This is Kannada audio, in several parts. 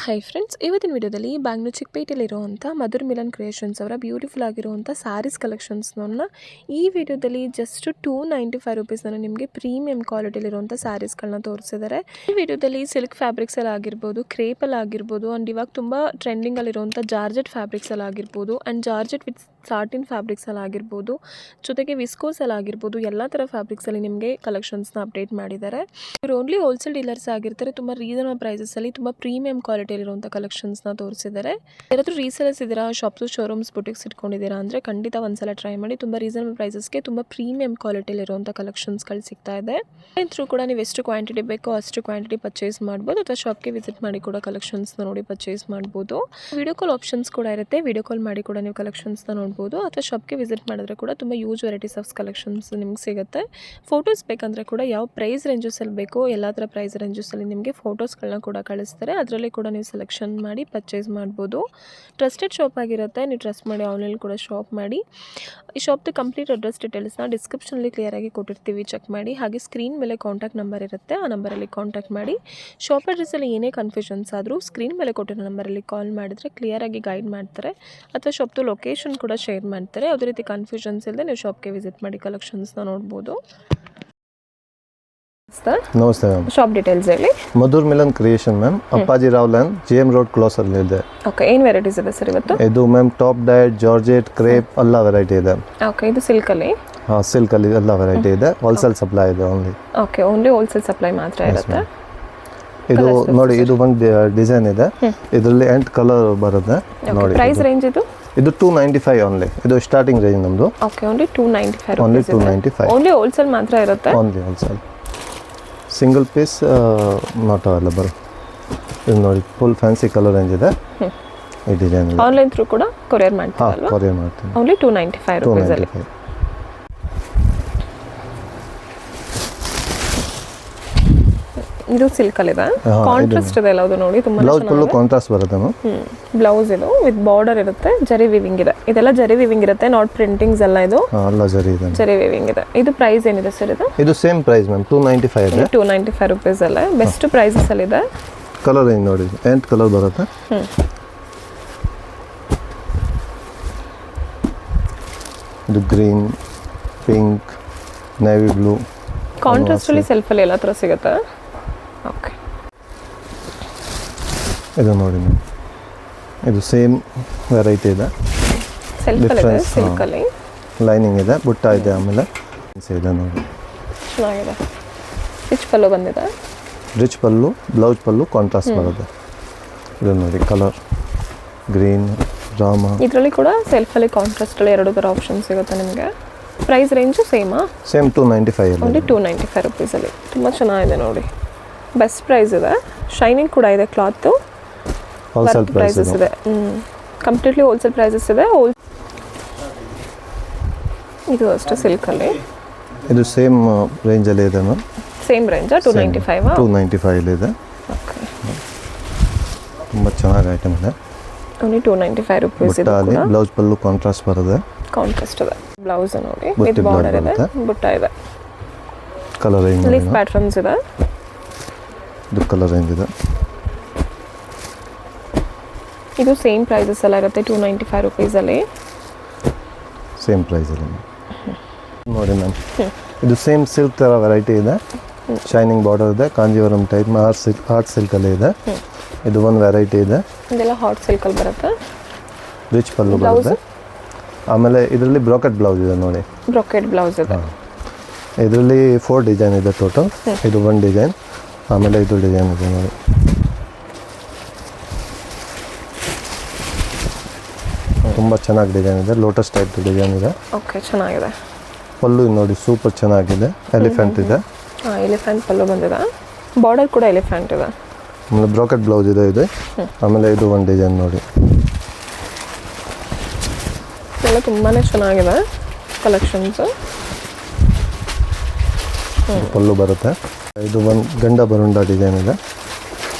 ಹಾಯ್ ಫ್ರೆಂಡ್ಸ್, ಇವತ್ತಿನ ವಿಡಿಯೋದಲ್ಲಿ ಬ್ಯಾಂಗ್ಳೂರು ಚಿಕ್ಕಪೇಟೆಯಲ್ಲಿರುವಂಥ ಮಧುರ್ ಮಿಲನ್ ಕ್ರಿಯೇಷನ್ಸ್ ಅವರ ಬ್ಯೂಟಿಫುಲ್ ಆಗಿರುವಂಥ ಸ್ಯಾರೀಸ್ ಕಲೆಕ್ಷನ್ಸ್ನ ಈ ವಿಡಿಯೋದಲ್ಲಿ ಜಸ್ಟ್ $295 ನಿಮಗೆ ಪ್ರೀಮಿಯಂ ಕ್ವಾಲಿಟಿಲಿರುವಂಥ ಸ್ಯಾರೀಸ್ಗಳನ್ನ ತೋರಿಸಿದ್ದಾರೆ. ಈ ವಿಡಿಯೋದಲ್ಲಿ ಸಿಲ್ಕ್ ಫ್ಯಾಬ್ರಿಕ್ಸ್ ಎಲ್ಲ ಆಗಿರ್ಬೋದು, ಕ್ರೇಪಲ್ಲಿ ಆಗಿರ್ಬೋದು, ಆ್ಯಂಡ್ ಇವಾಗ ತುಂಬ ಟ್ರೆಂಡಿಂಗಲ್ಲಿರುವಂಥ ಜಾರ್ಜೆಟ್ ಫ್ಯಾಬ್ರಿಕ್ಸ್ ಎಲ್ಲ ಆಗಿರ್ಬೋದು, and georgette with satin fabrics ಎಲ್ಲ ಆಗಿರ್ಬೋದು, ಜೊತೆಗೆ ವಿಸ್ಕೋಸ್ ಎಲ್ಲ ಆಗಿರ್ಬೋದು, ಎಲ್ಲ ಥರ ಫ್ಯಾಬ್ರಿಕ್ಸಲ್ಲಿ ನಿಮಗೆ ಕಲೆಕ್ಷನ್ಸ್ನ ಅಪ್ಡೇಟ್ ಮಾಡಿದ್ದಾರೆ. ಇವರು ಓನ್ಲಿ ಹೋಲ್ಸೇಲ್ ಡೀಲರ್ಸ್ ಆಗಿರ್ತಾರೆ. ತುಂಬ ರೀಸನಬಲ್ ಪ್ರೈಸಸಲ್ಲಿ ತುಂಬ ಪ್ರೀಮಿಯಂ ಕ್ವಾಲಿಟಿಯಲ್ಲಿರುವಂಥ ಕಲೆಕ್ಷನ್ಸ್ನ ತೋರಿಸಿದ್ದಾರೆ. ಯಾರಾದರೂ ರೀಸೇಲರ್ಸ್ ಇದ್ದೀರಾ, ಶಾಪ್ಸು, ಶೋರೂಮ್ಸ್, ಬುಟಿಕ್ಸ್ ಇಟ್ಕೊಂಡಿದ್ದೀರಾ ಅಂದರೆ ಖಂಡಿತ ಒಂದ್ಸಲ ಟ್ರೈ ಮಾಡಿ. ತುಂಬ ರೀಸನಬಲ್ ಪ್ರೈಸಸ್ಗೆ ತುಂಬ ಪ್ರೀಮಿಯಂ ಕ್ವಾಲಿಟಿಯಲ್ಲಿರುವಂಥ ಕಲೆಕ್ಷನ್ಸ್ಗಳು ಸಿಗ್ತಾ ಇದೆ. ಥ್ರೂ ಕೂಡ ನೀವು ಎಷ್ಟು ಕ್ವಾಂಟಿಟಿ ಬೇಕೋ ಅಷ್ಟು ಕ್ವಾಂಟಿಟಿ ಪರ್ಚೇಸ್ ಮಾಡ್ಬೋದು, ಅಥವಾ ಶಾಪ್ಗೆ ವಿಸಿಟ್ ಮಾಡಿ ಕೂಡ ಕಲೆಕ್ಷನ್ಸ್ನ ನೋಡಿ ಪರ್ಚೇಸ್ ಮಾಡ್ಬೋದು. ವಿಡಿಯೋ ಕಾಲ್ ಆಪ್ಷನ್ಸ್ ಕೂಡ ಇರುತ್ತೆ. ವಿಡಿಯೋ ಕಾಲ್ ಮಾಡಿ ಕೂಡ ನೀವು ಕಲೆಕ್ಷನ್ಸ್ನ ನೋಡ್ಬೋದು, ಅಥವಾ ಶಾಪ್ಗೆ ವಿಸಿಟ್ ಮಾಡಿದ್ರೆ ಕೂಡ ತುಂಬ ಯೂಸ್ ವೆರೈಟೀಸ್ ಆಫ್ ಕಲೆಕ್ಷನ್ಸ್ ನಿಮ್ಗೆ ಸಿಗುತ್ತೆ. ಫೋಟೋಸ್ ಬೇಕಂದರೆ ಕೂಡ ಯಾವ ಪ್ರೈಸ್ ರೇಂಜಸಲ್ಲಿ ಬೇಕೋ ಎಲ್ಲ ಥರ ಪ್ರೈಸ್ ರೇಂಜಸಲ್ಲಿ ನಿಮಗೆ ಫೋಟೋಸ್ಗಳನ್ನ ಕೂಡ ಕಳಿಸ್ತಾರೆ. ಅದರಲ್ಲಿ ಕೂಡ ನೀವು ಸೆಲೆಕ್ಷನ್ ಮಾಡಿ ಪರ್ಚೇಸ್ ಮಾಡ್ಬೋದು. ಟ್ರಸ್ಟೆಡ್ ಶಾಪ್ ಆಗಿರುತ್ತೆ, ನೀವು ಟ್ರಸ್ಟ್ ಮಾಡಿ ಆನ್ಲೈನ್ ಕೂಡ ಶಾಪ್ ಮಾಡಿ. ಈ ಶಾಪ್ದು ಕಂಪ್ಲೀಟ್ ಅಡ್ರೆಸ್ ಡೀಟೇಲ್ಸ್ನ ಡಿಸ್ಕ್ರಿಪ್ಷನಲ್ಲಿ ಕ್ಲಿಯರಾಗಿ ಕೊಟ್ಟಿರ್ತೀವಿ, ಚೆಕ್ ಮಾಡಿ. ಹಾಗೆ ಸ್ಕ್ರೀನ್ ಮೇಲೆ ಕಾಂಟ್ಯಾಕ್ಟ್ ನಂಬರ್ ಇರುತ್ತೆ, ಆ ನಂಬರಲ್ಲಿ ಕಾಂಟ್ಯಾಕ್ಟ್ ಮಾಡಿ. ಶಾಪ್ ಅಡ್ರೆಸ್ಸಲ್ಲಿ ಏನೇ ಕನ್ಫ್ಯೂಷನ್ಸ್ ಆದರೂ ಸ್ಕ್ರೀನ್ ಮೇಲೆ ಕೊಟ್ಟಿರೋ ನಂಬರಲ್ಲಿ ಕಾಲ್ ಮಾಡಿದರೆ ಕ್ಲಿಯರಾಗಿ ಗೈಡ್ ಮಾಡ್ತಾರೆ, ಅಥವಾ ಶಾಪ್ದು ಲೊಕೇಶನ್ ಕೂಡ ಶೇರ್ ಮಾಡ್ತಾರೆ. ಯಾವುದೇ ರೀತಿ ಕನ್ಫ್ಯೂಷನ್ಸ್ ಇಲ್ಲದೆ ನೀವು ಶಾಪ್ಗೆ ವಿಸಿಟ್ ಮಾಡಿ ಕಲೆಕ್ಷನ್ಸ್ನ ನೋಡ್ಬೋದು. ನಮಸ್ತೆ ಮ್ಯಾಮ್. ಶಾಪ್ ಡೀಟೇಲ್ಸ್ ಹೇಳಿ. ಮಧುರ್ ಮಿಲನ್ ಕ್ರಿಯೇಷನ್ ಮ್ಯಾಮ್, ಅಪ್ಪಾಜಿ Rao land, GM road close ಅಲ್ಲಿ ಇದೆ. ಓಕೆ, ಏನು ವೆರೈಟೀಸ್ ಇದೆ ಸರ್ ಇವತ್ತು? ಇದು ಮ್ಯಾಮ್ ಟಾಪ್ ಡೈಟ್, ಜಾರ್ಜೆಟ್, ಕ್ರೇಪ್ ಎಲ್ಲ ವೆರೈಟಿ ಇದೆ. ಓಕೆ, ಇದು ಸಿಲ್ಕಲ್ಲಿ? ಹಾಂ, ಸಿಲ್ಕಲ್ಲಿ ಎಲ್ಲ ವೆರೈಟಿ ಇದೆ. ಹೋಲ್ಸೇಲ್ ಸಪ್ಲೈ ಇದೆ only. Okay, only wholesale supply ಮಾತ್ರ ಇರುತ್ತೆ. ಇದು ನೋಡಿ, ಇದು ಒಂದು ಡಿಸೈನ್ ಇದೆ. ಇದರಲ್ಲಿ 8 ಕಲರ್ ಬರುತ್ತೆ ನೋಡಿ. ಪ್ರೈಸ್ ರೇಂಜ್ ಇದು? ಇದು 295 ಓನ್ಲಿ. ಇದು ಸ್ಟಾರ್ಟಿಂಗ್ ರೇಂಜ್ ನಮ್ಮದು. Okay, only 295. Only 295. Only wholesale ಮಾತ್ರ ಇರುತ್ತೆ. Only wholesale. Single piece not available. ಇದು ನೋಡಿ, ಫುಲ್ ಫ್ಯಾನ್ಸಿ ಕಲರ್ ರೇಂಜ್ ಇದೆ. ಈ ಡಿಸೈನ್ ಆನ್ಲೈನ್ ಥ್ರೂ ಕೂಡ ಕೊರಿಯರ್ ಮಾಡ್ತೀವಿ ಅಲ್ವಾ? ಕೊರಿಯರ್ ಮಾಡ್ತೀನಿ. ಓನ್ಲಿ 295 ರೂಪೀಸ್ ಅಲ್ಲಿ. ಇದು ಸಿಲ್ಕಲ್ಲಿ ಇದೆ. ಕಾಂಟ್ರಾಸ್ಟ್ ಇದೆ ಎಲ್ಲದು ನೋಡಿ, ತುಂಬಾ ಬ್ಲೌಸ್ ಫುಲ್ ಕಾಂಟ್ರಾಸ್ಟ್ ಬರುತ್ತೆ ಮ್ಯಾಮ್. ಬ್ಲೌಸ್ ಇದು ವಿತ್ ಬಾರ್ಡರ್ ಇರುತ್ತೆ, ಜರಿ ವಿವಿಂಗ್ ಇದೆ. ಇದೆಲ್ಲ ಜರಿ ವಿವಿಂಗ್ ಇರುತ್ತೆ, ನಾಟ್ ಪ್ರಿಂಟಿಂಗ್ಸ್ ಎಲ್ಲ. ಇದು ಎಲ್ಲ ಜರಿ ಇದೆ, ಜರಿ ವಿವಿಂಗ್ ಇದೆ. ಇದು ಪ್ರೈಸ್ ಏನಿದೆ ಸರ್ ಇದು? ಇದು ಸೇಮ್ ಪ್ರೈಸ್ ಮ್ಯಾಮ್, 295 ಇದೆ. 295 ರೂಪೀಸ್ ಅಲ್ಲೇ ಬೆಸ್ಟ್ ಪ್ರೈಸಸ್ ಅಲ್ಲಿ ಇದೆ. ಕಲರ್ ಏನು ನೋಡಿ, 8 ಕಲರ್ ಬರುತ್ತೆ. ಇದು green, pink, navy blue. Contrast ಅಲ್ಲಿ ಸೆಲ್ಫ್ ಅಲ್ಲಿ ಎಲ್ಲ ತರ ಸಿಗುತ್ತೆ. ಓಕೆ, ಇದು ನೋಡಿ ಮ್ಯಾಮ್, ಇದು ಸೇಮ್ ವೆರೈಟಿ ಇದೆ. ಸೆಲ್ಫ್ ಅಲ್ಲಿ ಇದೆ, ಸಿಲ್ಕ್ ಅಲ್ಲಿ ಲೈನಿಂಗ್ ಇದೆ, ಬುಟ್ಟ ಇದೆ, ಆಮೇಲೆ ಇದೆ ನೋಡಿ. ಚೆನ್ನಾಗಿದೆ. ರಿಚ್ ಪಲ್ಲು ಬಂದಿದೆ. ರಿಚ್ ಪಲ್ಲು, ಬ್ಲೌಸ್ ಪಲ್ಲು ಕಾಂಟ್ರಾಸ್ಟ್ ಬರುತ್ತೆ. ಇದು ನೋಡಿ, ಕಲರ್ ಗ್ರೀನ್, ರಾಮ. ಇದರಲ್ಲಿ ಕೂಡ ಸೆಲ್ಫ್ ಅಲ್ಲಿ ಕಾಂಟ್ರಾಸ್ಟ್ ಅಲ್ಲಿ ಎರಡು ತರ ಆಪ್ಷನ್ ಸಿಗುತ್ತೆ ನಿಮಗೆ. ಪ್ರೈಸ್ ರೇಂಜ್ ಸೇಮಾ? ಸೇಮ್ 295. ಓನ್ಲಿ 295 ರೂಪೀಸ್ ಅಲ್ಲಿ. ತುಂಬ ಚೆನ್ನಾಗಿದೆ ನೋಡಿ, ಬೆಸ್ಟ್ ಪ್ರೈಸ್ ಇದೆ. ಶೈನಿಂಗ್ ಕೂಡ ಇದೆ ಕ್ಲಾತ್. ಹೋಲ್ಸೇಲ್ ಪ್ರೈಸಸ್ ಇದೆ. ಕಂಪ್ಲೀಟ್ಲಿ ಹೋಲ್ಸೇಲ್ ಪ್ರೈಸಸ್ ಇದೆ. ಇದು ಅಷ್ಟೇ ಸಿಲ್ಕ್ ಅಲ್ಲಿ. ಇದು ಸೇಮ್ ರೇಂಜ್ ಅಲ್ಲಿ ಇದೆ ಮ್ಯಾಮ್. Same range 295. 295 ಇದೆ. ಓಕೆ, ತುಂಬ ಚೆನ್ನಾಗಿ ಐಟಮ್ ಇದೆ. ಓನ್ಲಿ 295 ರೂಪೀಸ್ ಇದೆ. ಬ್ಲೌಸ್ ಪಲ್ಲು ಕಾಂಟ್ರಾಸ್ಟ್ ಬರುತ್ತೆ. ಕಾಂಟ್ರಾಸ್ಟ್ ಇದೆ. ಬ್ಲೌಸ್ ನೋಡಿ ವಿತ್ ಬಾರ್ಡರ್ ಇದೆ, ಬುಟ್ಟ ಇದೆ. ಕಲರ್ ರೇಂಜ್ ಲೀಫ್ ಪ್ಯಾಟರ್ನ್ಸ್ ಇದೆ. ಇದು ಕಲರ್ ರೇಂಜ್ ಇದೆ. ಇದು ಸೇಮ್ ಪ್ರೈಸಸ್ ಎಲ್ಲ ಇರುತ್ತೆ, 295 ರೂಪೀಸ್ ಅಲ್ಲಿ. ಸೇಮ್ ಪ್ರೈಸ್ ಅಲ್ಲಿ ನೋಡಿ ಮ್ಯಾಮ್. ಇದು ಸೇಮ್ ಸಿಲ್ಕ್ ಥರ ವೆರೈಟಿ ಇದೆ. ಶೈನಿಂಗ್ ಬಾರ್ಡರ್ ಇದೆ, ಕಾಂಜೀವರಂ ಟೈಪ್ ಹಾರ್ಟ್ ಸಿಲ್ಕ್ ಅಲ್ಲಿ ಇದೆ. ಇದು ಒಂದು ವೆರೈಟಿ ಇದೆ. ಇದೆಲ್ಲ ಹಾಟ್ ಸಿಲ್ಕ್ ಅಲ್ಲಿ ಬರುತ್ತೆ. ರಿಚ್ ಪಲ್ಲು ಬರುತ್ತೆ. ಆಮೇಲೆ ಇದರಲ್ಲಿ ಬ್ರಾಕೆಟ್ ಬ್ಲೌಸ್ ಇದೆ ನೋಡಿ. ಬ್ರಾಕೆಟ್ ಬ್ಲೌಸ್ ಇದೆ. ಇದರಲ್ಲಿ 4 ಡಿಸೈನ್ ಇದೆ ಟೋಟಲ್. ಇದು 1 ಡಿಸೈನ್, ಆಮೇಲೆ ಇದು ಡಿಸೈನ್ ಇದೆ ನೋಡಿ. ತುಂಬ ಚೆನ್ನಾಗಿ ಡಿಸೈನ್ ಇದೆ, ಲೋಟಸ್ ಟೈಪ್ ಡಿಸೈನ್ ಇದೆ. ಓಕೆ, ಚೆನ್ನಾಗಿದೆ. ಪಲ್ಲು ನೋಡಿ ಸೂಪರ್ ಚೆನ್ನಾಗಿದೆ, ಎಲಿಫೆಂಟ್ ಇದೆ. ಎಲಿಫೆಂಟ್ ಪಲ್ಲು ಬಂದಿದೆ, ಬಾರ್ಡರ್ ಕೂಡ ಎಲಿಫೆಂಟ್ ಇದೆ. ಆಮೇಲೆ ಬ್ರಾಕೆಟ್ ಬ್ಲೌಸ್ ಇದೆ ಇದು. ಆಮೇಲೆ ಇದು 1 ಡಿಸೈನ್ ನೋಡಿ. ಎಲ್ಲ ತುಂಬಾ ಚೆನ್ನಾಗಿದೆ ಕಲೆಕ್ಷನ್ಸ್. ಪಲ್ಲು ಬರುತ್ತೆ. ಇದು ಒಂದು ಗಂಡ ಬರುಂಡ ಡಿಸೈನ್ ಇದೆ.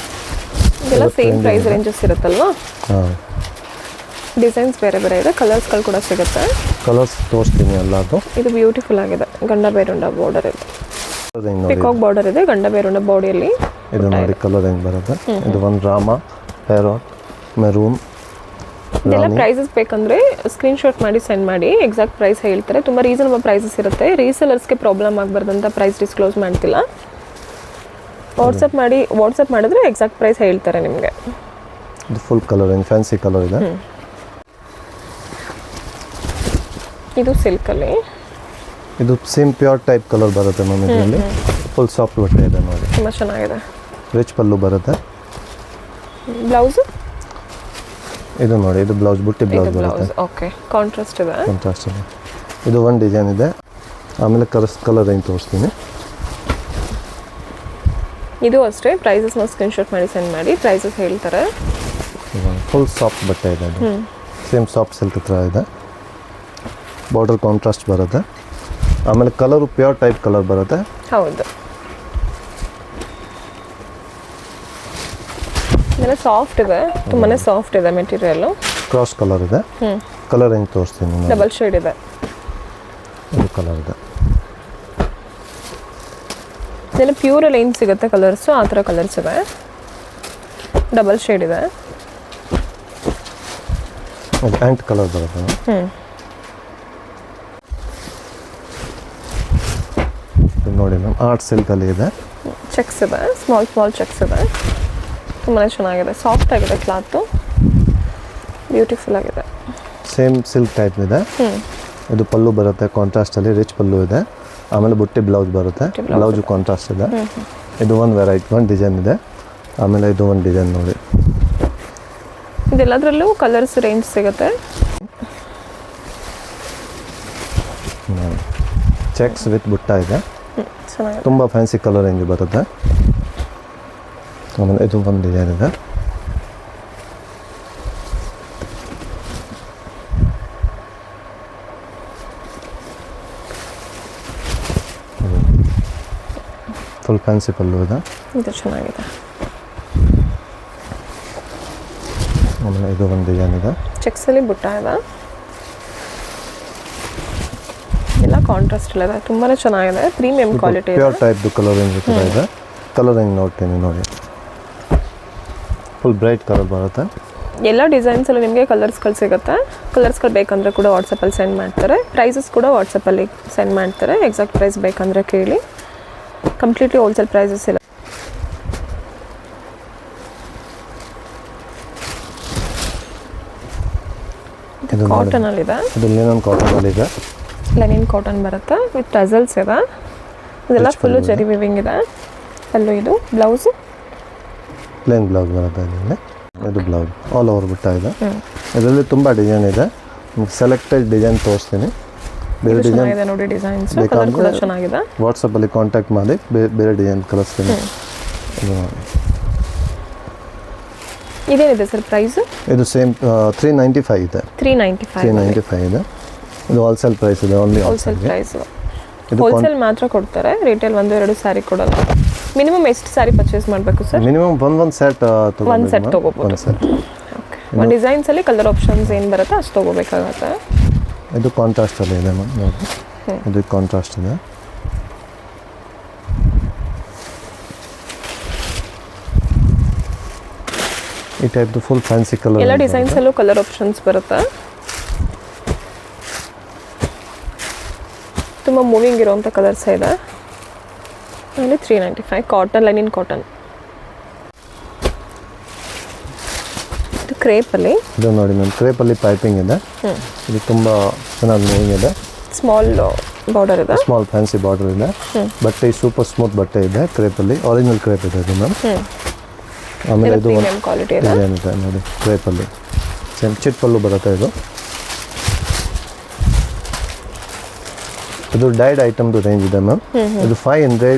ಇದೆಲ್ಲ ಸೇಮ್ ಪ್ರೈಸ್ ರೇಂಜಸ್ ಇರುತ್ತಲ್ವಾ? ಹಾಂ, ಡಿಸೈನ್ಸ್ ಬೇರೆ ಬೇರೆ ಇದೆ, ಕಲರ್ಸ್ಗಳು ಕೂಡ ಸಿಗುತ್ತೆ. ಕಲರ್ಸ್ ತೋರಿಸ್ತೀನಿ ಎಲ್ಲದು. ಇದು ಬ್ಯೂಟಿಫುಲ್ ಆಗಿದೆ, ಗಂಡ ಬೇರುಂಡ ಬಾರ್ಡರ್ ಇದೆ. ಪಿಕಾಕ್ ಬಾರ್ಡರ್ ಇದೆ, ಗಂಡ ಬೇರುಂಡ ಬಾಡಿಯಲ್ಲಿ. ಇದು ನೋಡಿ ಕಲರ್ ಹೆಂಗೆ ಬರುತ್ತೆ. ಇದು ಒಂದು ರಾಮ, ಪ್ಯಾರಾಟ್, ಮೆರೂನ್, ಇದೆಲ್ಲ ಪ್ರೈಸಸ್ ಬೇಕಂದರೆ ಸ್ಕ್ರೀನ್ಶಾಟ್ ಮಾಡಿ ಸೆಂಡ್ ಮಾಡಿ. ಎಕ್ಸಾಕ್ಟ್ ಪ್ರೈಸ್ ಹೇಳ್ತಾರೆ. ತುಂಬ ರೀಸನಬಲ್ ಪ್ರೈಸಸ್ ಇರುತ್ತೆ. ರೀಸೆಲರ್ಸ್ಗೆ ಪ್ರಾಬ್ಲಮ್ ಆಗಬಾರ್ದಂತ ಪ್ರೈಸ್ ಡಿಸ್ಕ್ಲೋಸ್ ಮಾಡ್ತಿಲ್ಲ. ವಾಟ್ಸಪ್ ಮಾಡಿದ್ರೆ ಎಕ್ಸಾಕ್ಟ್ ಪ್ರೈಸ್ ಹೇಳ್ತಾರೆ ನಿಮಗೆ. ಇದು ಫುಲ್ ಕಲರ್ ಏನು ಫ್ಯಾನ್ಸಿ ಕಲರ್ ಇದೆ. ಇದು ಸಿಲ್ಕಲ್ಲಿ, ಇದು ಸೇಮ್ ಪ್ಯೂರ್ ಟೈಪ್ ಕಲರ್ ಬರುತ್ತೆ ಮ್ಯಾಮ್. ಇದರಲ್ಲಿ ಫುಲ್ ಸಾಫ್ಟ್ ಬಟ್ಟೆ ಇದೆ ನೋಡಿ. ತುಂಬ ಚೆನ್ನಾಗಿದೆ. ರಿಚ್ ಪಲ್ಲು ಬರುತ್ತೆ. ಬ್ಲೌಸು ಇದು ನೋಡಿ, ಇದು ಬ್ಲೌಸ್ ಬುಟ್ಟಿ ಬ್ಲೌಸ್ ಬರುತ್ತೆ. ಓಕೆ, ಕಾಂಟ್ರಾಸ್ಟ್ ಇದೆ. ಕಾಂಟ್ರಾಸ್ಟ್ ಇದೆ. ಇದು ಒಂದು ಡಿಸೈನ್ ಇದೆ. ಆಮೇಲೆ ಕಲರ್ ಏನು ತೋರಿಸ್ತೀನಿ. ಇದು ಅಷ್ಟೇ. ಪ್ರೈಸಸ್ನ ಸ್ಕ್ರೀನ್ಶಾಟ್ ಮಾಡಿ ಸೆಂಡ್ ಮಾಡಿ. ಪ್ರೈಸಸ್ ಹೇಳ್ತಾರೆ. ಫುಲ್ ಸಾಫ್ಟ್ ಬಟ್ಟೆ ಇದೆ. ಅದು ಸೇಮ್ ಸಾಫ್ಟ್ ಸಿಲ್ಕ್ ಹತ್ರ ಇದೆ. ಬಾರ್ಡರ್ ಕಾಂಟ್ರಾಸ್ಟ್ ಬರುತ್ತೆ. ಆಮೇಲೆ ಕಲರು ಪ್ಯೂರ್ ಟೈಪ್ ಕಲರ್ ಬರುತ್ತೆ. ಹೌದು, ಇದೆಲ್ಲ ಸಾಫ್ಟ್ ಇದೆ. ತುಂಬಾ ಸಾಫ್ಟ್ ಇದೆ ಮೆಟೀರಿಯಲ್ಲು. ಕ್ರಾಸ್ ಕಲರ್ ಇದೆ. ಕಲರ್ ಹೆಂಗೆ ತೋರಿಸ್ತೀನಿ ನಾನು. ಡಬಲ್ ಶೇಡ್ ಇದೆ. ಇದು ಕಲರ್ ಇದೆ. ಇದೆಲ್ಲ ಪ್ಯೂರಲ್ಲಿ ಏನು ಸಿಗುತ್ತೆ ಕಲರ್ಸು, ಆ ಥರ ಕಲರ್ಸ್ ಇದೆ. ಡಬಲ್ ಶೇಡ್ ಇದೆ. ಅದು ಆ್ಯಂಟ್ ಕಲರ್ ಬರುತ್ತೆ. ನೋಡಿ ಮ್ಯಾಮ್, ಆರ್ಟ್ ಸಿಲ್ಕಲ್ಲಿ ಇದೆ. ಚೆಕ್ಸ್ ಇದೆ, ಸ್ಮಾಲ್ ಚೆಕ್ಸ್ ಇದೆ. ತುಂಬಾ ಚೆನ್ನಾಗಿದೆ. ಸಾಫ್ಟ್ ಆಗಿದೆ ಕ್ಲಾತು. ಬ್ಯೂಟಿಫುಲ್ ಆಗಿದೆ. ಸೇಮ್ ಸಿಲ್ಕ್ ಟೈಪ್ ಇದೆ. ಇದು ಪಲ್ಲು ಬರುತ್ತೆ ಕಾಂಟ್ರಾಸ್ಟಲ್ಲಿ. ರಿಚ್ ಪಲ್ಲು ಇದೆ. ಆಮೇಲೆ ಬುಟ್ಟಿ ಬ್ಲೌಸ್ ಬರುತ್ತೆ. ಬ್ಲೌಸು ಕಾಂಟ್ರಾಸ್ಟ್ ಇದೆ. ಇದು ಒಂದು ವೆರೈಟಿ, ಒಂದು ಡಿಸೈನ್ ಇದೆ. ಆಮೇಲೆ ಇದು ಒಂದು ಡಿಸೈನ್ ನೋಡಿ. ಇದೆಲ್ಲದರಲ್ಲೂ ಕಲರ್ಸ್ ರೇಂಜ್ ಸಿಗುತ್ತೆ. ಚೆಕ್ಸ್ ವಿತ್ ಬುಟ್ಟ ಇದೆ. ಚೆನ್ನಾಗಿದೆ. ತುಂಬ ಫ್ಯಾನ್ಸಿ ಕಲರ್ ರೇಂಜ್ ಬರುತ್ತೆ. ಆಮೇಲೆ ಇದು ಒಂದು ಡಿಸೈನ್ ಇದೆ. ಫುಲ್ ಫ್ಯಾನ್ಸಿ ಪಲ್ಲು ಇದೆ. ಇದು ಚೆನ್ನಾಗಿದೆ. ಆಮೇಲೆ ಇದು ಒಂದು ಡಿಸೈನ್ ಇದೆ. ಚೆಕ್ಸಲ್ಲಿ ಬುಟ್ಟ ಇದೆ. ಎಲ್ಲ ಕಾಂಟ್ರಾಸ್ಟ್ ಇದೆ. ತುಂಬಾ ಚೆನ್ನಾಗಿದೆ. ಪ್ರೀಮಿಯಂ ಕ್ವಾಲಿಟಿ ಇದೆ. ಪ್ಯೂರ್ ಟೈಪ್ದು ಕಲರ್ ರೇಂಜ್ ಕೂಡ ಇದೆ. ಕಲರ್ ಹೆಂಗೆ ನೋಡ್ತೀನಿ ನೋಡಿ. ಫುಲ್ ಬ್ರೈಟ್ ಕಲರ್ ಬರುತ್ತೆ. ಎಲ್ಲ ಡಿಸೈನ್ಸಲ್ಲಿ ನಿಮಗೆ ಕಲರ್ಸ್ಗಳು ಸಿಗುತ್ತೆ. ಕಲರ್ಸ್ಗಳು ಬೇಕಂದರೆ ಕೂಡ ವಾಟ್ಸಪ್ಪಲ್ಲಿ ಸೆಂಡ್ ಮಾಡ್ತಾರೆ. ಪ್ರೈಸಸ್ ಕೂಡ ವಾಟ್ಸಪ್ಪಲ್ಲಿ ಸೆಂಡ್ ಮಾಡ್ತಾರೆ. ಎಕ್ಸಾಕ್ಟ್ ಪ್ರೈಸ್ ಬೇಕಂದರೆ ಕೇಳಿ. ಕಂಪ್ಲೀಟ್ಲಿ ಹೋಲ್ಸೇಲ್ ಪ್ರೈಸಸ್ ಇಲ್ಲ. ಇದು ಕಾಟನಲ್ಲಿದೆ. ಇದು ಲಿನನ್ ಕಾಟನಲ್ಲಿ ಇದೆ. ಲೆನಿನ್ ಕಾಟನ್ ಬರುತ್ತೆ ವಿತ್ ಟಸಲ್ಸ್ ಇದೆ. ಇದೆಲ್ಲ ಫುಲ್ಲು ಜರಿ ವಿವಿಂಗ್ ಇದೆ. ಅಲ್ಲೂ ಇದು ಬ್ಲೌಸು ಪ್ಲೇನ್ ಬ್ಲೌಸ್ ಬರುತ್ತೆ. ಇದರಲ್ಲಿ ಇದು ಬ್ಲೌಸ್ ಆಲ್ ಓವರ್ ಬುಟ್ಟ ಇದೆ. ಇದರಲ್ಲಿ ತುಂಬ ಡಿಸೈನ್ ಇದೆ. ಸೆಲೆಕ್ಟೆಡ್ ಡಿಸೈನ್ ತೋರಿಸ್ತೀನಿ. ಬೇರೆ ಡಿಸೈನ್ ಇದೆ ನೋಡಿ. ಡಿಸೈನ್ಸ್ ಕಲರ್ ಕೂಡ ಚೆನ್ನಾಗಿದೆ. ವಾಟ್ಸಪ್ಪಲ್ಲಿ ಕಾಂಟ್ಯಾಕ್ಟ್ ಮಾಡಿ ಬೇರೆ ಡಿಸೈನ್ ಕಳಿಸ್ತೀನಿ. ಇದೇನಿದೆ ಸರ್ ಪ್ರೈಸ್? ಇದು ಸೇಮ್ 395 ಇದೆ. 395 ಇದೆ. ಇದು ಹೋಲ್ಸೇಲ್ ಪ್ರೈಸ್ ಇದೆ. Only wholesale price. ಹೋಲ್ಸೇಲ್ ಮಾತ್ರ ಕೊಡ್ತಾರೆ. ರಿಟೇಲ್ 1-2 ಸ್ಯಾರಿ ಕೊಡಲ್ಲ. ಮಿನಿಮಮ್ ಎಷ್ಟು ಸ್ಯಾರಿ ಪರ್ಚೇಸ್ ಮಾಡಬೇಕು ಸರ್? ಮಿನಿಮಮ್ ಒಂದು ಸೆಟ್ ಒಂದು ಸೆಟ್ ತೊಗೋಬೋದು. ಓಕೆ. ಒಂದು ಡಿಸೈನ್ಸಲ್ಲಿ ಕಲರ್ ಆಪ್ಷನ್ಸ್ ಏನು ಬರುತ್ತೆ ಅಷ್ಟು ತೊಗೋಬೇಕಾಗತ್ತೆ. ಇದು ಕಾಂಟ್ರಾಸ್ಟಲ್ಲಿ ಇದೆ ಮ್ಯಾಮ್ ನೋಡಿ. ಇದು ಕಾಂಟ್ರಾಸ್ಟ್ ಇದೆ. ಈ ಟೈಪ್ದು ಫುಲ್ ಫ್ಯಾನ್ಸಿ ಕಲರ್. ಎಲ್ಲ ಡಿಸೈನ್ಸಲ್ಲೂ ಕಲರ್ ಆಪ್ಷನ್ಸ್ ಬರುತ್ತೆ. ತುಂಬ ಮೂವಿಂಗ್ ಇರೋವಂಥ ಕಲರ್ಸ್ ಇದೆ. ಅಲ್ಲಿ 395 ಕಾಟನ್, ಲೆನಿನ್ ಕಾಟನ್. ಇದು ಕ್ರೇಪಲ್ಲಿ. ಇದು ನೋಡಿ ಮ್ಯಾಮ್, ಕ್ರೇಪಲ್ಲಿ ಪೈಪಿಂಗ್ ಇದೆ. ಇದು ತುಂಬ ಚೆನ್ನಾಗಿ ಮೂವಿಂಗ್ ಇದೆ. ಸ್ಮಾಲ್ ಬಾರ್ಡರ್ ಇದೆ. ಸ್ಮಾಲ್ ಫ್ಯಾನ್ಸಿ ಬಾರ್ಡರ್ ಇದೆ. ಬಟ್ಟೆ ಸೂಪರ್ ಸ್ಮೂತ್ ಬಟ್ಟೆ ಇದೆ. ಕ್ರೇಪಲ್ಲಿ ಒರಿಜಿನಲ್ ಕ್ರೇಪ್ ಇದೆ ಇದು ಮ್ಯಾಮ್. ಆಮೇಲೆ ಇದು ಪ್ರೀಮಿಯಂ ಕ್ವಾಲಿಟಿ ಇದೆ. ಡಿಸೈನ್ ಇದೆ ನೋಡಿ. ಕ್ರೇಪಲ್ಲಿ ಸೇಮ್ ಚಿಟ್ ಪಲ್ಲು ಬರುತ್ತೆ. ಇದು ಡೈಡ್ ಐಟಮ್ದು ರೇಂಜ್ ಇದೆ ಮ್ಯಾಮ್. ಇದು 500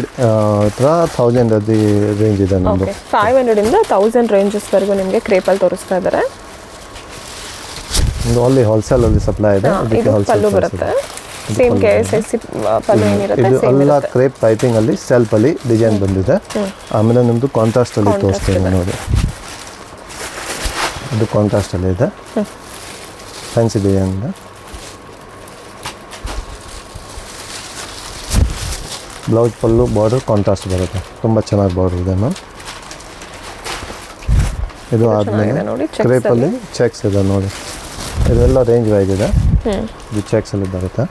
ಹತ್ರ 1000 ಅದು ರೇಂಜ್ ಇದೆ ನಮ್ಮದು. 500 ಇಂದ 1000 ರೇಂಜಸ್ವರೆಗೂ ನಿಮಗೆ ಕ್ರೇಪಲ್ಲಿ ತೋರಿಸ್ತಾ ಇದ್ದಾರೆ. ಇದು ಅಲ್ಲಿ ಹೋಲ್ಸೇಲಲ್ಲಿ ಸಪ್ಲೈ ಇದೆ. ಇದು ಪಲ್ಲು ಬರುತ್ತೆ. ಸೇಮ್ KSS ಪಲ್ಲು ಏನಿರುತ್ತೆ ಇದು ಸೇಮ್ ಎಲ್ಲ ಇರುತ್ತೆ. ಕ್ರೇಪ್ ಪೈಪಿಂಗಲ್ಲಿ ಸೆಲ್ಫಲ್ಲಿ ಡಿಸೈನ್ ಬಂದಿದೆ. ಆಮೇಲೆ ನಿಮ್ಮದು ಕಾಂಟ್ರಾಸ್ಟಲ್ಲಿ ತೋರಿಸ್ತೀನಿ ನೋಡಿ. ಇದು ಕಾಂಟ್ರಾಸ್ಟಲ್ಲಿ ಇದೆ. ಫ್ಯಾನ್ಸಿ ಡಿಸೈನ್ ಇದೆ. ಬ್ಲೌಸ್ ಪಲ್ಲು ಬಾರ್ಡರ್ ಕಾಂಟ್ರಾಸ್ಟ್ ಬರುತ್ತೆ. ತುಂಬ ಚೆನ್ನಾಗಿ ಬಾರ್ಡರ್ ಇದೆ ಮ್ಯಾಮ್. ಇದು ಆದಮೇಲೆ ನೋಡಿ ಕ್ರೇಪಲ್ಲಿ ಚೆಕ್ಸ್ ಇದೆ ನೋಡಿ, ಇದೆಲ್ಲ ರೇಂಜ್ ವೈಸ್ ಇದೆ. ಇದು ಚೆಕ್ಸಲ್ಲಿ ಬರುತ್ತೆ,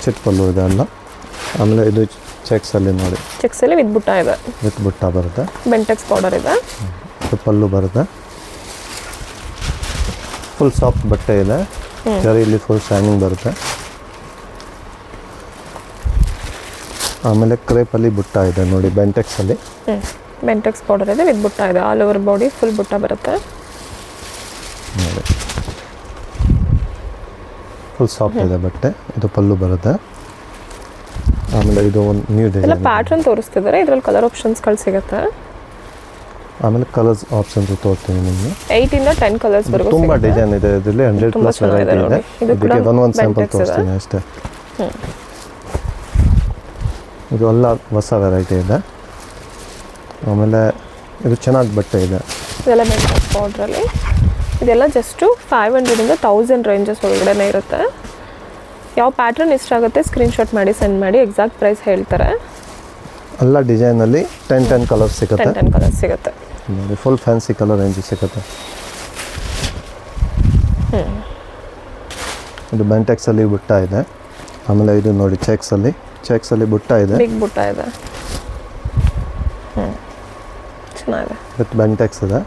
ಚಿಕ್ಕ ಪಲ್ಲು ಇದೆ ಅಲ್ಲ. ಆಮೇಲೆ ಇದು ಚೆಕ್ಸಲ್ಲಿ ನೋಡಿ, ಚೆಕ್ಸಲ್ಲಿ ವಿತ್ ಬುಟ್ಟ ಇದೆ, ವಿತ್ ಬುಟ್ಟ ಬರುತ್ತೆ. ಬೆಂಟೆಕ್ಸ್ ಬಾರ್ಡರ್ ಇದೆ, ಇದು ಪಲ್ಲು ಬರುತ್ತೆ. ಫುಲ್ ಸಾಫ್ಟ್ ಬಟ್ಟೆ ಇದೆ, ಜರಿಯಲ್ಲಿ ಫುಲ್ ಶೈನಿಂಗ್ ಬರುತ್ತೆ. ಆಮೇಲೆ ಕ್ರೇಪಲ್ಲಿ ಬುಟ್ಟ ಇದೆ ನೋಡಿ, ಬೆಂಟೆಕ್ಸಲ್ಲಿ ಬೆಂಟೆಕ್ಸ್ ಬಾರ್ಡರ್ ಇದೆ, ವಿತ್ ಬುಟ್ಟ ಇದೆ. ಆಲ್ ಓವರ್ ಬಾಡಿ ಫುಲ್ ಬುಟ್ಟ ಬರುತ್ತೆ ನೋಡಿ. ಫುಲ್ ಸಾಫ್ಟ್ ಇದೆ ಬಟ್ಟೆ. ಇದು ಪಲ್ಲು ಬರುತ್ತೆ. ಆಮೇಲೆ ಇದು ಒಂದು ನ್ಯೂ ಎಲ್ಲ ಡಿಸೈನ್, ಪ್ಯಾಟ್ರನ್ ತೋರಿಸ್ತಿದ್ದಾರೆ. ಇದರಲ್ಲಿ ಕಲರ್ ಆಪ್ಷನ್ಸ್ಗಳು ಸಿಗುತ್ತೆ. ಆಮೇಲೆ ಕಲರ್ಸ್ ಆಪ್ಷನ್ಸ್ ತೋರಿಸ್ತೀನಿ ನಿಮಗೆ. 8 ಇಂದ 10 ಕಲರ್ಸ್ ವರೆಗೂ ತುಂಬ ಡಿಸೈನ್ ಇದೆ ಇದರಲ್ಲಿ, 100+ ವೆರೈಟಿ ಇದೆ. ಇದಕ್ಕೆ ಒಂದು ಸ್ಯಾಂಪಲ್ ತೋರಿಸ್ತೀನಿ ಅಷ್ಟೇ. ಇದು ಎಲ್ಲ ಹೊಸ ವೆರೈಟಿ ಇದೆ. ಆಮೇಲೆ ಇದು ಚೆನ್ನಾಗಿ ಬಟ್ಟೆ ಇದೆ. ಇದೆಲ್ಲ ಬೆಂಟೆಕ್ಸ್ ಬಾರ್ಡ್ರಲ್ಲಿ. ಇದೆಲ್ಲ ಜಸ್ಟು 500 ಇಂದ 1000 ರೇಂಜಸ್ ಒಳಗಡೆ ಇರುತ್ತೆ. ಯಾವ ಪ್ಯಾಟ್ರನ್ ಇಷ್ಟ ಆಗುತ್ತೆ ಸ್ಕ್ರೀನ್ಶಾಟ್ ಮಾಡಿ ಸೆಂಡ್ ಮಾಡಿ, ಎಕ್ಸಾಕ್ಟ್ ಪ್ರೈಸ್ ಹೇಳ್ತಾರೆ. ಎಲ್ಲ ಡಿಸೈನಲ್ಲಿ 10 ಕಲರ್ಸ್ ಸಿಗುತ್ತೆ. 10 ಕಲರ್ಸ್ ಸಿಗುತ್ತೆ ನೋಡಿ, ಫುಲ್ ಫ್ಯಾನ್ಸಿ ಕಲರ್ ರೇಂಜ್ ಸಿಗುತ್ತೆ. ಇದು ಬೆಂಟೆಕ್ಸಲ್ಲಿ ಬುಟ್ಟ ಇದೆ. ಆಮೇಲೆ ಇದು ನೋಡಿ ಚೆಕ್ಸಲ್ಲಿ ಬುಟ್ಟ ಇದೆ, ಬಿಗ್ ಬುಟ್ಟ ಇದೆ. ಚೆನ್ನಾಗಿದೆ, ವಿತ್ ಬೆಂಟೆಕ್ಸ್ ಇದೆ.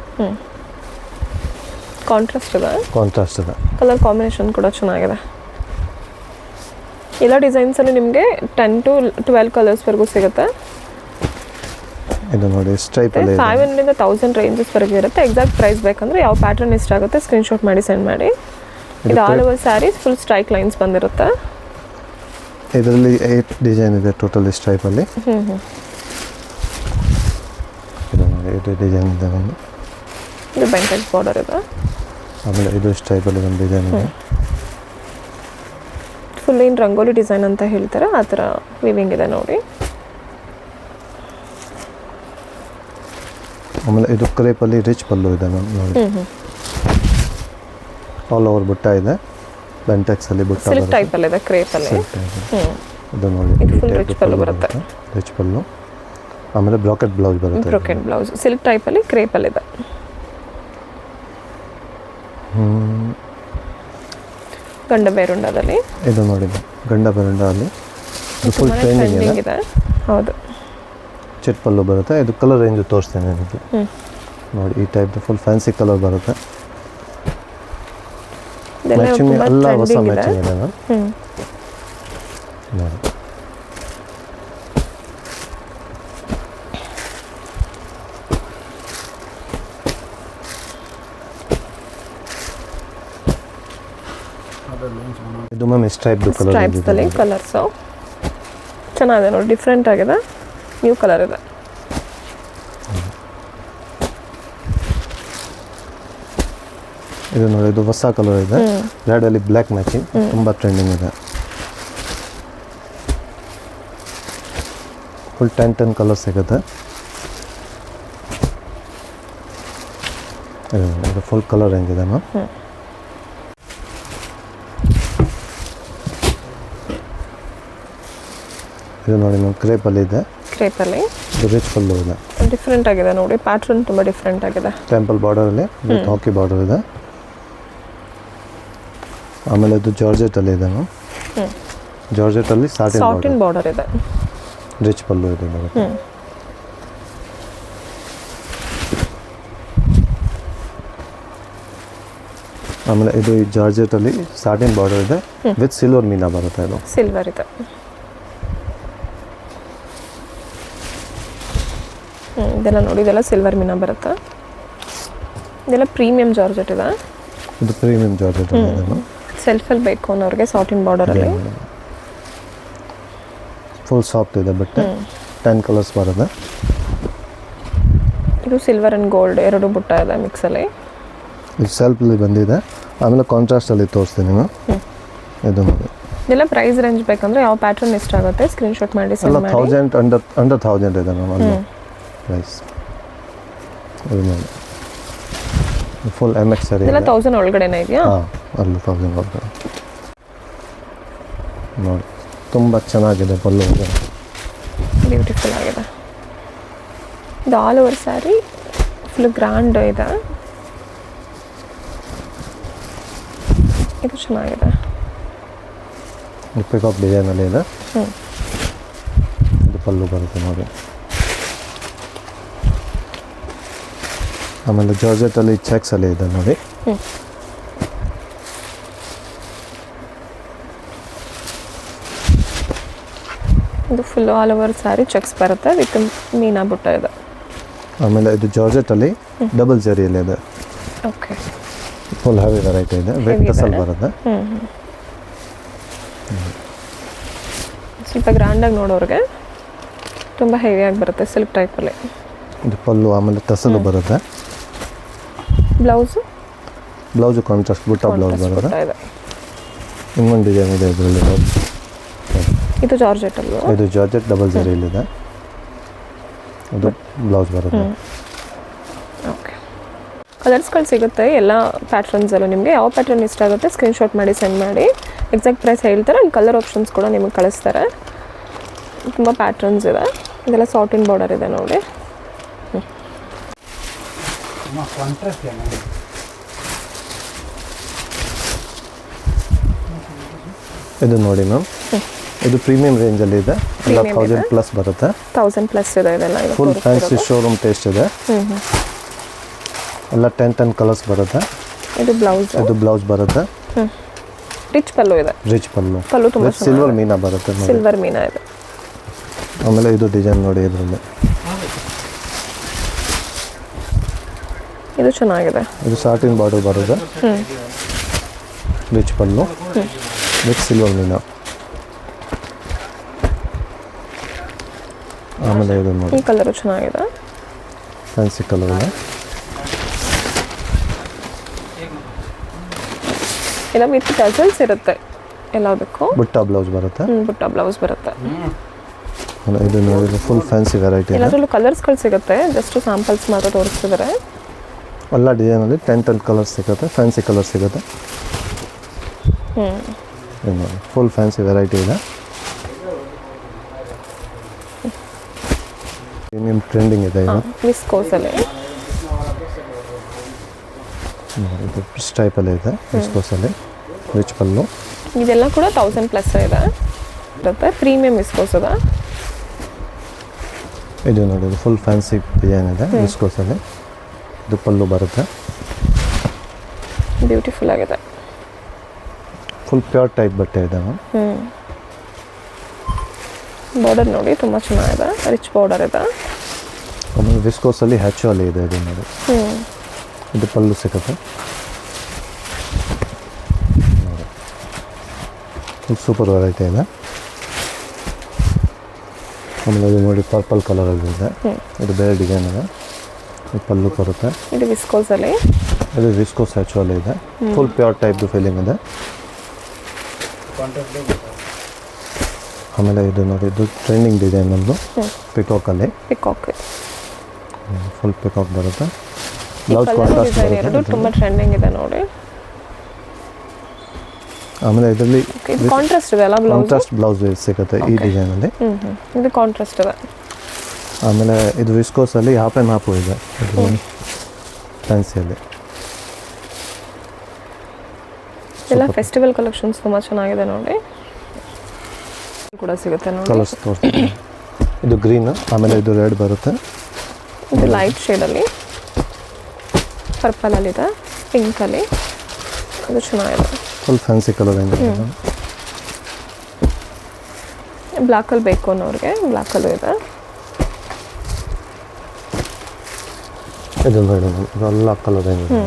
ಕಾಂಟ್ರಾಸ್ಟ್ ಇದೆ, ಕಲರ್ ಕಾಂಬಿನೇಷನ್ ಕೂಡ ಚೆನ್ನಾಗಿದೆ. ಎಲ್ಲ ಡಿಸೈನ್ಸಲ್ಲಿ ನಿಮಗೆ 10 to 12 ಕಲರ್ಸ್ವರೆಗೂ ಸಿಗುತ್ತೆ. ಇದು ನೋಡಿ ಸ್ಟ್ರೈಪಲ್ಲಿ 500 ಇಂದ 1000 ರೇಂಜಸ್ವರೆಗೂ ಇರುತ್ತೆ. ಎಕ್ಸಾಕ್ಟ್ ಪ್ರೈಸ್ ಬೇಕಂದರೆ ಯಾವ ಪ್ಯಾಟ್ರನ್ ಇಷ್ಟ ಆಗುತ್ತೆ ಸ್ಕ್ರೀನ್ಶಾಟ್ ಮಾಡಿ ಸೆಂಡ್ ಮಾಡಿ. ಇದು all over saris full strike lines ಬಂದಿರುತ್ತೆ. ಇದರಲ್ಲಿ 8 ಡಿಸೈನ್ ಇದೆ ಟೋಟಲಿ ಸ್ಟ್ರೈಪಲ್ಲಿ. ಇದು ನೋಡಿ, ಇದು ಡಿಸೈನ್ ಇದೆ ಒಂದು. ಇದು ಬೆಂಟೆಕ್ಸ್ ಬಾರ್ಡರ್ ಇದೆ. ಆಮೇಲೆ ಇದು ಸ್ಟ್ರೈಪಲ್ಲಿ ಒಂದು ಡಿಸೈನ್ ಇದೆ. ಫುಲ್ ಏನು ರಂಗೋಲಿ ಡಿಸೈನ್ ಅಂತ ಹೇಳ್ತಾರೆ ಆ ಥರ ವಿವಿಂಗ್ ಇದೆ ನೋಡಿ. ಆಮೇಲೆ ಇದು ಕ್ರೇಪಲ್ಲಿ ರಿಚ್ ಪಲ್ಲು ಇದೆ ನೋಡಿ, ಆಲ್ ಓವರ್ ಬುಟ್ಟ ಇದೆ. ಬೆಂಟೆಕ್ಸಲ್ಲಿ ಬುಟ್ಟ ಸಿಲ್ಕ್ ಟೈಪಲ್ಲಿ ಇದೆ, ಕ್ರೇಪಲ್ಲಿ. ಇದು ನೋಡಿ, ರಿಚ್ ಪಲ್ಲು ಬರುತ್ತೆ, ರಿಚ್ ಪಲ್ಲು. ಆಮೇಲೆ ಬ್ರಾಕೆಟ್ ಬ್ಲೌಸ್ ಬರುತ್ತೆ. ಬ್ರಾಕೆಟ್ ಬ್ಲೌಸ್ ಸಿಲ್ಕ್ ಟೈಪಲ್ಲಿ ಕ್ರೇಪಲ್ಲಿ ಇದೆ. ಗಂಡ ಬೇರುಂಡದಲ್ಲಿ ಇದು ನೋಡಿ, ಗಂಡ ಬೇರುಂಡಲ್ಲಿ ಫುಲ್ ಟ್ರೆಂಡಿಂಗ್ ಇದೆ. ಹೌದು, ಚಿಟ್ ಪಲ್ಲು ಬರುತ್ತೆ. ಇದು ಕಲರ್ ರೇಂಜ್ ತೋರಿಸ್ತೇನೆ ನಿಮಗೆ ನೋಡಿ. ಈ ಟೈಪ್ ಫುಲ್ ಫ್ಯಾನ್ಸಿ ಕಲರ್ ಬರುತ್ತೆ. ಮ್ಯಾಚಿಂಗ್ ಎಲ್ಲ ಹೊಸ ಮ್ಯಾಚಿಂಗ್ ಇದೆ ನೋಡಿ. ಇದು ಮ್ಯಾಮ್ ಸ್ಟ್ರೈಪ್ದು ಕಲರ್, ಸ್ಟ್ರೈಪ್ಸಲ್ಲಿ ಕಲರ್ಸು ಚೆನ್ನಾಗಿದೆ ನೋಡಿ, ಡಿಫ್ರೆಂಟ್ ಆಗಿದೆ, ನ್ಯೂ ಕಲರ್ ಇದೆ. ಇದು ನೋಡಿ, ಇದು ಹೊಸ ಕಲರ್ ಇದೆ. ರೆಡಲ್ಲಿ ಬ್ಲ್ಯಾಕ್ ಮ್ಯಾಚಿಂಗ್ ತುಂಬ ಟ್ರೆಂಡಿಂಗ್ ಇದೆ. ಫುಲ್ 10 ಕಲರ್ ಸಿಗುತ್ತೆ. ಇದು ಫುಲ್ ಕಲರ್ ರೇಂಜ್ ಇದೆ ಮ್ಯಾಮ್. ಇದು ನೋಡಿ ಮ್ಯಾಮ್, ಕ್ರೇಪಲ್ಲಿ ಇದೆ. ಕ್ರೇಪಲ್ಲಿ ಇದು ರಿಚ್ ಪಲ್ಲು ಇದೆ, ಡಿಫ್ರೆಂಟ್ ಆಗಿದೆ ನೋಡಿ, ಪ್ಯಾಟ್ರನ್ ತುಂಬ ಡಿಫ್ರೆಂಟ್ ಆಗಿದೆ. ಟೆಂಪಲ್ ಬಾರ್ಡರಲ್ಲಿ ಹಾಕಿ ಬಾರ್ಡರ್ ಇದೆ. ಆಮೇಲೆ ಇದು ಜಾರ್ಜೆಟಲ್ಲಿ ಇದೆ ಮ್ಯಾಮ್. ಜಾರ್ಜೆಟಲ್ಲಿ ಸಾಟಿನ್ ಬಾರ್ಡರ್ ಇದೆ, ರಿಚ್ ಪಲ್ಲು ಇದೆ ಬರುತ್ತೆ. ಆಮೇಲೆ ಇದು ಈ ಜಾರ್ಜೆಟಲ್ಲಿ ಸಾಟಿನ್ ಬಾರ್ಡರ್ ಇದೆ, ವಿತ್ ಸಿಲ್ವರ್ ಮೀನಾ ಬರುತ್ತೆ. ಇದು ಸಿಲ್ವರ್ ಇದೆ. ಇದೆಲ್ಲ ನೋಡಿ, ಇದೆಲ್ಲ ಸಿಲ್ವರ್ ಮೀನಾ ಬರುತ್ತೆ. ಇದೆಲ್ಲ ಪ್ರೀಮಿಯಂ ಜಾರ್ಜೆಟ್ ಇದೆ. ಇದು ಪ್ರೀಮಿಯಂ ಜಾರ್ಜೆಟ್ ಇದೆ. ಸೆಲ್ಫಲ್ಲಿ ಬೇಕು ಅನ್ನೋರಿಗೆ ಸಾಟಿನ್ ಬಾರ್ಡರಲ್ಲಿ ಫುಲ್ ಸಾಫ್ಟ್ ಇದೆ ಬಟ್ಟೆ. 10 ಕಲರ್ಸ್ ಬರುತ್ತೆ. ಇದು ಸಿಲ್ವರ್ ಆ್ಯಂಡ್ ಗೋಲ್ಡ್ ಎರಡು ಬುಟ್ಟ ಇದೆ ಮಿಕ್ಸಲ್ಲಿ. ಇದು ಸೆಲ್ಫಲ್ಲಿ ಬಂದಿದೆ. ಆಮೇಲೆ ಕಾಂಟ್ರಾಸ್ಟಲ್ಲಿ ತೋರಿಸ್ತೀನಿ ನಾನು. ಇದು ನೋಡಿ, ಇದೆಲ್ಲ ಪ್ರೈಸ್ ರೇಂಜ್ ಬೇಕಂದರೆ ಯಾವ ಪ್ಯಾಟ್ರನ್ ಇಷ್ಟ ಆಗುತ್ತೆ ಸ್ಕ್ರೀನ್ಶಾಟ್ ಮಾಡಿ ಎಲ್ಲ 1000 ಅಂಡರ್ 1000 ಇದೆ ಮ್ಯಾಮ್ ಅಲ್ಲಿ ಪ್ರೈಸ್. ಇದು ನೋಡಿ, ಫುಲ್ MX ಸರಿ ಇದೆಲ್ಲ 1000 ಒಳಗಡೆನೇ ಇದೆಯಾ? ಹಾಂ, ಅಲ್ಲಿ 1000 ಒಳಗಡೆ ನೋಡಿ. ತುಂಬ ಚೆನ್ನಾಗಿದೆ ಪಲ್ಲು, ಬ್ಯೂಟಿಫುಲ್ ಆಗಿದೆ. ಇದು all over sari full grand ಇದೆ. ಇದು ಚೆನ್ನಾಗಿದೆ. ಪಿಕಾಕ್ ಡಿಸೈನಲ್ಲಿ ಇದೆ. ಇದು ಪಲ್ಲು ಬರುತ್ತೆ ನೋಡಿ. ಆಮೇಲೆ ಜಾರ್ಜೆಟಲ್ಲಿ ಚೆಕ್ಸ್ ಅಲ್ಲಿ ಇದೆ ನೋಡಿ. ಇದು full all over sari cheques ಬರುತ್ತೆ ವಿತ್ ಮೀನಾ ಬುಟ್ಟ ಇದೆ. ಆಮೇಲೆ ಇದು ಜಾರ್ಜೆಟಲ್ಲಿ ಡಬಲ್ ಜರಿಯಲ್ಲಿ ಇದೆ. ಓಕೆ, ಫುಲ್ ಹೆವಿ ವೆರೈಟಿ ಇದೆ. ವೆಟ್ ಟಸಲ್ ಬರುತ್ತೆ. ಸ್ವಲ್ಪ ಗ್ರ್ಯಾಂಡಾಗಿ ನೋಡೋರಿಗೆ ತುಂಬ ಹೆವಿಯಾಗಿ ಬರುತ್ತೆ ಸಿಲ್ಕ್ ಟೈಪಲ್ಲಿ. ಇದು ಪಲ್ಲು ಆಮೇಲೆ ಟಸಲು ಬರುತ್ತೆ. ಬ್ಲೌಸು ಕಾಂಟ್ರಾಸ್ಟ್ ಬುಟ್ಟ ಬ್ಲೌಸ್ ಬರುತ್ತೆ. ಇನ್ನೊಂದು ಡಿಸೈನ್ ಇದೆ ಇದರಲ್ಲಿ. ಇದು ಜಾರ್ಜೆಟ್ ಅಲ್ವಾ? ಇದು ಜಾರ್ಜೆಟ್ ಡಬಲ್ ಜರಿಯಲ್ಲಿದೆ. ಇದು ಬ್ಲೌಸ್ ಬರುತ್ತೆ. ಓಕೆ, ಕಲರ್ಸ್ಗಳು ಸಿಗುತ್ತೆ ಎಲ್ಲ ಪ್ಯಾಟ್ರನ್ಸಲ್ಲೂ. ನಿಮಗೆ ಯಾವ ಪ್ಯಾಟ್ರನ್ ಇಷ್ಟ ಆಗುತ್ತೆ ಸ್ಕ್ರೀನ್ಶಾಟ್ ಮಾಡಿ ಸೆಂಡ್ ಮಾಡಿ. ಎಕ್ಸಾಕ್ಟ್ ಪ್ರೈಸ್ ಹೇಳ್ತಾರೆ ಆ್ಯಂಡ್ ಕಲರ್ ಆಪ್ಷನ್ಸ್ ಕೂಡ ನಿಮಗೆ ಕಳಿಸ್ತಾರೆ. ತುಂಬ ಪ್ಯಾಟ್ರನ್ಸ್ ಇದೆ. ಇದೆಲ್ಲ ಸಾಟಿನ್ ಬಾರ್ಡರ್ ಇದೆ ನೋಡಿ. ಇದು ನೋಡಿ ಮ್ಯಾಮ್, ಇದು ಪ್ರೀಮಿಯಂ ರೇಂಜಲ್ಲಿ ಇದೆ. ಎಲ್ಲ 1000+ ಬರುತ್ತೆ. 1000+ ಇದೆ ಇದೆಲ್ಲ. ಫುಲ್ ಫ್ಯಾನ್ಸಿ ಶೋರೂಮ್ ಟೇಸ್ಟ್ ಇದೆ. ಎಲ್ಲ 10 ಕಲರ್ಸ್ ಬರುತ್ತೆ. ಇದು ಬ್ಲೌಸ್ ಬರುತ್ತೆ. ರಿಚ್ ಪಲ್ಲು ಇದೆ. ಪಲ್ಲು ತುಂಬ ಸಿಲ್ವರ್ ಮೀನಾ ಬರುತ್ತೆ ನೋಡಿ. ಸಿಲ್ವರ್ ಮೀನಾ ಇದೆ. ಆಮೇಲೆ ಇದು ಡಿಸೈನ್ ನೋಡಿ ಇದರಲ್ಲಿ. ಇದು ಚೆನ್ನಾಗಿದೆ. ಇದು ಸಾಟಿನ್ ಬಾರ್ಡರ್ ಬರುತ್ತೆ. ರಿಚ್ ಪಲ್ಲು ವಿತ್ ಸಿಲ್ವರ್ ಮೀನಾ. ಆಮೇಲೆ ಇದು ನೋಡಿ, ಈ ಕಲರು ಚೆನ್ನಾಗಿದೆ. ಫ್ಯಾನ್ಸಿ ಕಲರ್ ಇದೆ. ಇಲ್ಲ ವಿತ್ ಟಸಲ್ಸ್ ಇರುತ್ತೆ ಎಲ್ಲದಕ್ಕೂ. ಬುಟ್ಟ ಬ್ಲೌಸ್ ಬರುತ್ತೆ. ಬುಟ್ಟ ಬ್ಲೌಸ್ ಬರುತ್ತೆ. ಇದು ನೋಡಿ ಫುಲ್ ಫ್ಯಾನ್ಸಿ ವೆರೈಟಿ ಇದೆ. ಎಲ್ಲದರಲ್ಲೂ ಕಲರ್ಸ್ಗಳು ಸಿಗುತ್ತೆ. ಜಸ್ಟ್ ಸ್ಯಾಂಪಲ್ಸ್ ಮಾತ್ರ ತೋರಿಸ್ತಿದ್ದಾರೆ. ಎಲ್ಲ ಡಿಸೈನಲ್ಲಿ 10 ಕಲರ್ಸ್ ಸಿಗುತ್ತೆ. ಫ್ಯಾನ್ಸಿ ಕಲರ್ ಸಿಗುತ್ತೆ. ನೋಡಿ ಫುಲ್ ಫ್ಯಾನ್ಸಿ ವೆರೈಟಿ ಇದೆ. ಪ್ರೀಮಿಯಂ ಟ್ರೆಂಡಿಂಗ್ ಇದೆ ಇದು. ವಿಸ್ಕೋಸಲ್ಲಿ ಇದು ಸ್ಟೈಪಲ್ಲಿ ಇದೆ. ವಿಸ್ಕೋಸಲ್ಲಿ ರಿಚ್ ಪಲ್ಲು. ಇದೆಲ್ಲ ಕೂಡ 1000+ ಇದೆ. ಇರುತ್ತೆ ಪ್ರೀಮಿಯಂ ವಿಸ್ಕೋಸ್ ಇದೆ. ಇದು ನೋಡಿ, ಇದು ಫುಲ್ ಫ್ಯಾನ್ಸಿ ಡಿಸೈನ್ ಇದೆ ವಿಸ್ಕೋಸಲ್ಲಿ. ಇದು ಪಲ್ಲು ಬರುತ್ತೆ. ಬ್ಯೂಟಿಫುಲ್ ಆಗಿದೆ. ಫುಲ್ ಪ್ಯೂರ್ ಟೈಪ್ ಬಟ್ಟೆ ಇದೆ. ಬಾರ್ಡರ್ ನೋಡಿ ತುಂಬ ಚೆನ್ನಾಗಿದೆ. ರಿಚ್ ಬಾರ್ಡರ್ ಇದೆ. ಆಮೇಲೆ ವಿಸ್ಕೋಸಲ್ಲಿ ಹ್ಯಾಚು ಅಲ್ಲಿ ಇದೆ. ಇದು ನೋಡಿ, ಇದು ಪಲ್ಲು ಸಿಗುತ್ತೆ. ಸೂಪರ್ ವೆರೈಟಿ ಇದೆ. ಆಮೇಲೆ ಇದು ನೋಡಿ ಪರ್ಪಲ್ ಕಲರಲ್ಲಿ ಇದೆ. ಇದು ಬೇರೆ ಡಿಸೈನ್ ಇದೆ. ಇದು ಪಲ್ಲು ಬರುತ್ತೆ. ಇದು ವಿಸ್ಕೋಸಲ್ಲಿ. ಇದು ವಿಸ್ಕೋಸ್ ಹ್ಯಾಚು ಅಲ್ಲಿ ಇದೆ. ಫುಲ್ ಪ್ಯೂರ್ ಟೈಪ್ದು ಫೀಲಿಂಗ್ ಇದೆ. ಆಮೇಲೆ ಇದು ನೋಡಿ, ಇದು ಟ್ರೆಂಡಿಂಗ್ ಡಿಸೈನ್ ನಮ್ಮದು ಪಿಕಾಕಲ್ಲಿ. ಫುಲ್ ಪಿಕಾಕ್ ಬರುತ್ತೆ. ಬ್ಲೌಸ್ ಕಾಂಟ್ರಾಸ್ಟ್ ಬರುತ್ತೆ. ತುಂಬ ಟ್ರೆಂಡಿಂಗ್ ಇದೆ ನೋಡಿ. ಆಮೇಲೆ ಇದರಲ್ಲಿ ಕಾಂಟ್ರಾಸ್ಟ್ ಇದೆ ಅಲ್ಲ, ಕಾಂಟ್ರಾಸ್ಟ್ ಬ್ಲೌಸ್ ಸಿಗುತ್ತೆ ಈ ಡಿಸೈನಲ್ಲಿ. ಇದು ಕಾಂಟ್ರಾಸ್ಟ್ ಇದೆ. ಆಮೇಲೆ ಇದು ವಿಸ್ಕೋಸಲ್ಲಿ ಹಾಫ್ ಆ್ಯಂಡ್ ಹಾಫು ಇದೆ. ಇದು ಫ್ಯಾನ್ಸಿಯಲ್ಲಿ ಎಲ್ಲ ಫೆಸ್ಟಿವಲ್ ಕಲೆಕ್ಷನ್ಸ್ ತುಂಬ ಚೆನ್ನಾಗಿದೆ ನೋಡಿ. ಕೂಡ ಸಿಗುತ್ತೆ ನೋಡಿ. ಕಲರ್ಸ್ ತೋರಿಸ್ತೀನಿ. ಇದು ಗ್ರೀನ್, ಆಮೇಲೆ ಇದು ರೆಡ್ ಬರುತ್ತೆ. ಇದು ಲೈಟ್ ಶೇಡಲ್ಲಿ, ಪರ್ಪಲಲ್ಲಿದೆ, ಪಿಂಕಲ್ಲಿ. ಇದು ಚೆನ್ನಾಗಿದೆ. ಫುಲ್ ಫ್ಯಾನ್ಸಿ ಕಲರ್ ಹೆಂಗಿದೆ. ಬ್ಲ್ಯಾಕಲ್ಲಿ ಬೇಕು ಅನ್ನೋರಿಗೆ ಬ್ಲ್ಯಾಕಲ್ಲೂ ಇದೆ. ಇದು ನೋಡಿ, ಇದೆಲ್ಲ ಕಲರ್ ಹೆಂಗಿದೆ.